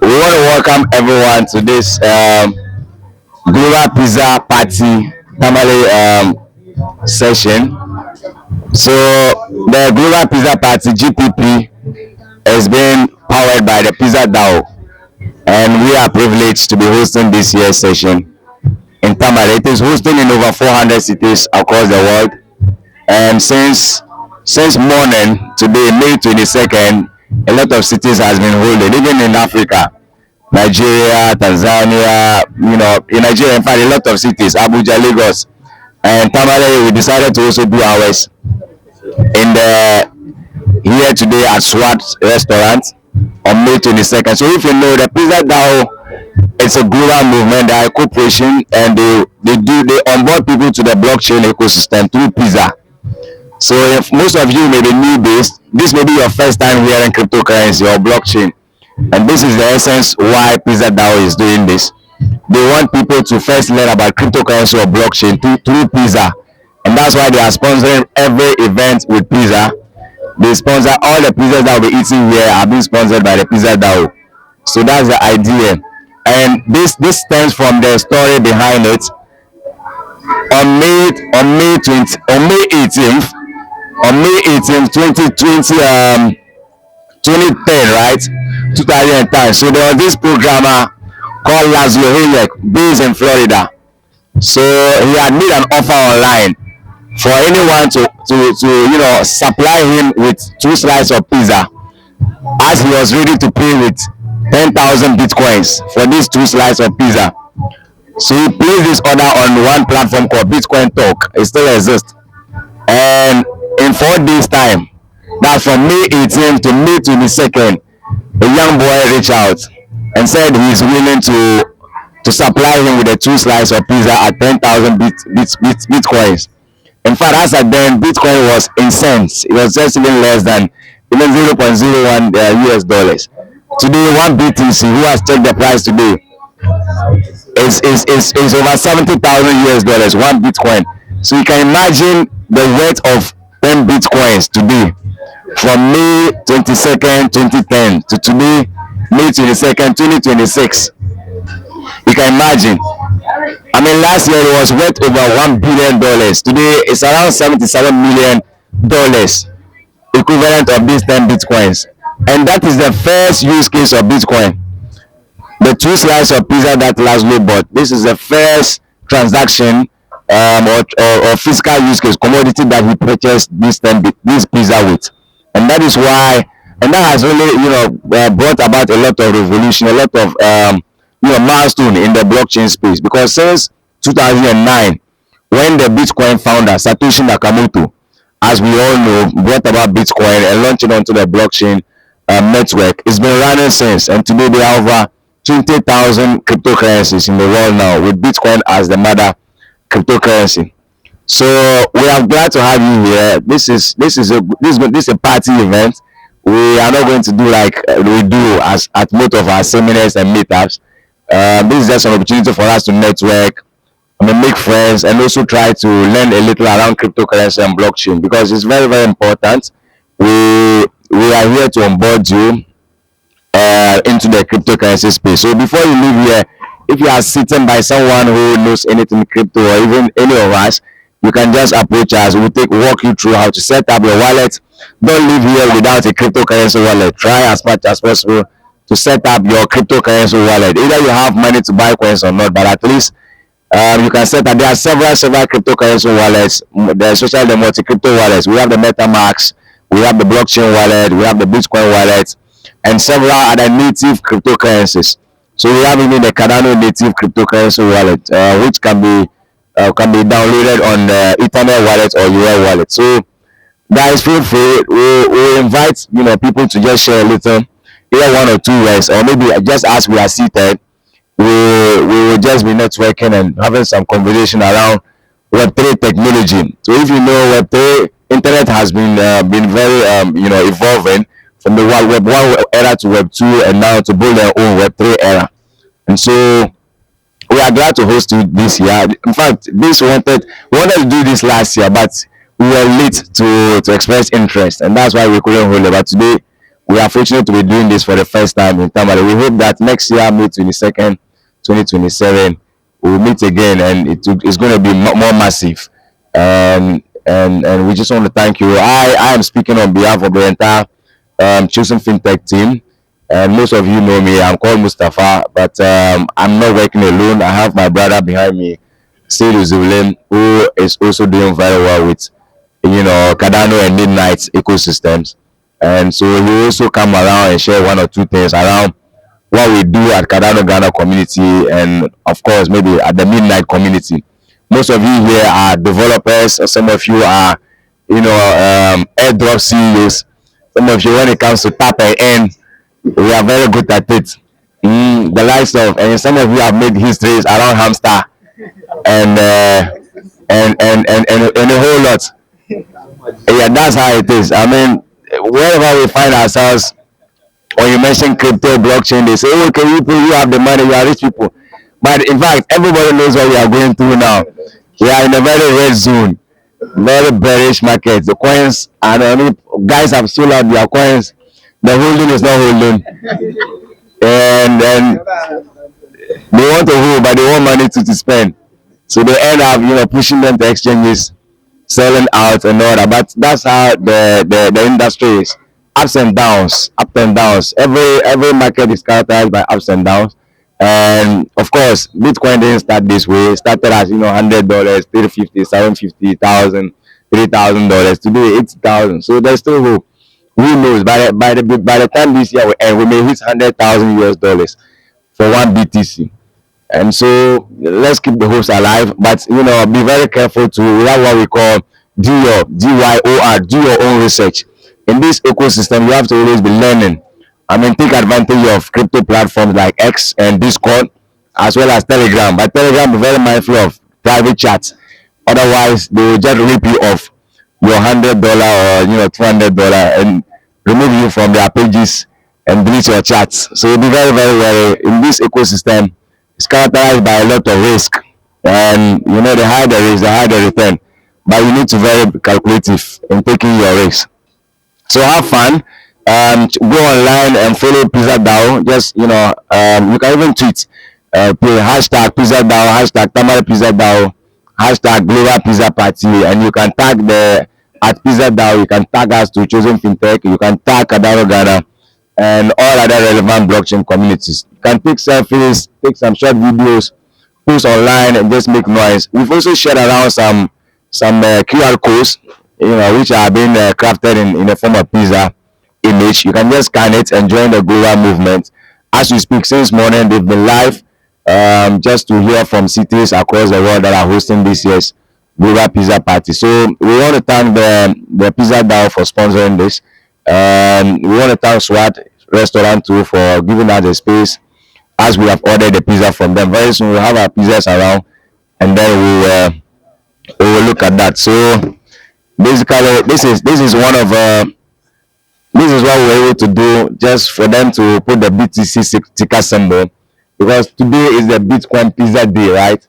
We want to welcome everyone to this Global Pizza Party Tamale session. So the Global Pizza Party (GPP) has been powered by the Pizza DAO, and we are privileged to be hosting this year's session in Tamale. It is hosting in over 400 cities across the world, and since morning today, May 22nd, a lot of cities has been holding, even in Africa. Nigeria, Tanzania, in Nigeria, in fact, a lot of cities, Abuja, Lagos, and Tamale, we decided to also do ours in the here today at SWAT restaurant on May 22nd. So if you know the Pizza DAO, it's a global movement, they are a corporation, and they onboard people to the blockchain ecosystem through Pizza. So if most of you may be new based, this may be your first time hearing cryptocurrency or blockchain. And this is the essence why Pizza DAO is doing this. They want people to first learn about cryptocurrency or blockchain through Pizza. And that's why they are sponsoring every event with Pizza. They sponsor all the pizzas that will be eating here are being sponsored by the Pizza DAO. So that's the idea. And this stems from the story behind it. On May 18th, 2020, 2010, right? 2010. So there was this programmer called Lazio Hayek, based in Florida. So he had made an offer online for anyone to supply him with two slices of pizza, as he was ready to pay with 10,000 bitcoins for these two slices of pizza. So he placed this order on one platform called Bitcoin Talk. It still exists. And in 4 days' time, that's from May 18th to May 22nd, a young boy reached out and said he's willing to supply him with the two slices of pizza at 10,000 bitcoins. In fact, as at then, Bitcoin was in cents. It was just even less than even 0.01 US dollars. Today, one BTC, who has checked the price today, is over 70,000 US dollars, one Bitcoin. So you can imagine the worth of 10 Bitcoins today, from May 22nd, 2010 to today, May 22nd, 2026. You can imagine. I mean, last year it was worth over $1 billion. Today it's around $77 million, equivalent of these 10 Bitcoins. And that is the first use case of Bitcoin. The two slices of pizza that Laszlo bought. This is the first transaction or physical use case commodity that he purchased this pizza with. And that is why, and that has really brought about a lot of revolution, a lot of milestone in the blockchain space, because since 2009, when the Bitcoin founder Satoshi Nakamoto, as we all know, brought about Bitcoin and launched it onto the blockchain network, it's been running since. And today there are over 20,000 cryptocurrencies in the world now, with Bitcoin as the mother cryptocurrency. So we are glad to have you here. This is a party event. We are not going to do like we do as at most of our seminars and meetups. This is just an opportunity for us to network, make friends, and also try to learn a little around cryptocurrency and blockchain, because it's very, very important. We are here to onboard you into the cryptocurrency space. So before you leave here, if you are sitting by someone who knows anything crypto, or even any of us, you can just approach us. We'll walk you through how to set up your wallet. Don't leave here without a cryptocurrency wallet. Try as much as possible to set up your cryptocurrency wallet. Either you have money to buy coins or not, but at least you can set up. There are several cryptocurrency wallets. Especially the multi-crypto wallets. We have the MetaMask, we have the blockchain wallet, we have the Bitcoin wallet, and several other native cryptocurrencies. So we have even the Cardano native cryptocurrency wallet, which can be downloaded on the Ethernet wallet or UL wallet. So guys, feel free. We invite people to just share a little, either one or two words, or maybe just as we are seated, we will just be networking and having some conversation around Web3 technology. So if you know Web3, internet has been very evolving from the Web 1 era to Web 2, and now to build their own Web 3 era. And so we are glad to host you this year. In fact, we wanted to do this last year, but we were late to express interest, and that's why we couldn't hold it. But today we are fortunate to be doing this for the first time in Tamale. We hope that next year, May 22nd, 2027, we'll meet again, and it's going to be more massive. And we just want to thank you. I am speaking on behalf of the entire chosen fintech team. And most of you know me. I'm called Mustafa, but I'm not working alone. I have my brother behind me, Selu Zulem, who is also doing very well with Cardano and Midnight ecosystems. And so he also come around and share one or two things around what we do at Cardano Ghana community, and of course maybe at the Midnight community. Most of you here are developers, some of you are airdrop CEOs. Some of you, when it comes to tap and end, we are very good at it. The likes of, and some of you have made histories around hamster and and a whole lot. Yeah, that's how it is. I mean, wherever we find ourselves, when you mention crypto, blockchain, they say, "Oh, okay, you have the money, you are rich people." But in fact, everybody knows what we are going through now. We are in a very red zone, very bearish market. The coins, and guys have sold out their coins. The holding is not holding, and then they want to hold, but they want money to spend. So they end up, pushing them to exchanges, selling out and all that. But that's how the industry is. Ups and downs, up and downs. Every market is characterized by ups and downs. And of course, Bitcoin didn't start this way. It started as $100, 350, 750,000, $3,000. Today 80,000. So there's still hope. Who knows? By the time this year we end, we may hit 100,000 US dollars for one BTC. And so let's keep the hopes alive, but be very careful to have what we call DYOR, do your own research. In this ecosystem, you have to always be learning. I mean, take advantage of crypto platforms like X and Discord, as well as Telegram. But Telegram, be very mindful of private chats. Otherwise, they will just rip you off your $100 or $200 and remove you from their pages and delete your chats. So be very, very, very in this ecosystem. It's characterized by a lot of risk, and the higher the risk, the higher the return. But you need to be very calculative in taking your risks. So have fun. Go online and follow Pizza DAO. Just you can even tweet. Hashtag Pizza DAO, hashtag Tamale Pizza DAO, hashtag Global Pizza Party, and you can tag the at Pizza DAO. You can tag us to Chosen Fintech. You can tag Cardano Ghana and all other relevant blockchain communities. You can take selfies, take some short videos, post online, and just make noise. We've also shared around some QR codes, which are being crafted in the form of pizza image. You can just scan it and join the global movement. As we speak, since morning they've been live, just to hear from cities across the world that are hosting this year's global pizza party. So we want to thank the Pizza DAO for sponsoring this. We want to thank SWAT restaurant too for giving us the space as we have ordered the pizza from them. Very soon we'll have our pizzas around, and then we will look at that. So basically, this is one of this is what we were able to do, just for them to put the BTC ticker symbol, because today is the Bitcoin Pizza Day, right?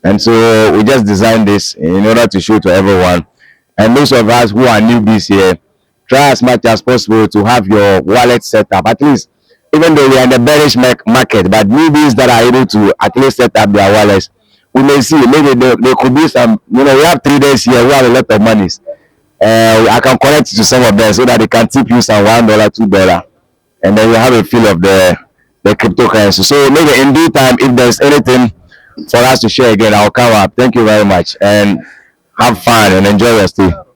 And so we just designed this in order to show to everyone. And those of us who are newbies here, try as much as possible to have your wallet set up. At least, even though we are in the bearish market, but newbies that are able to at least set up their wallets, we may see maybe there could be some, we have traders here who have a lot of monies. I can connect to some of them so that they can tip you some $1, $2, and then you have a feel of the cryptocurrency. So maybe in due time, if there's anything for us to share again, I'll come up. Thank you very much, and have fun and enjoy your stay.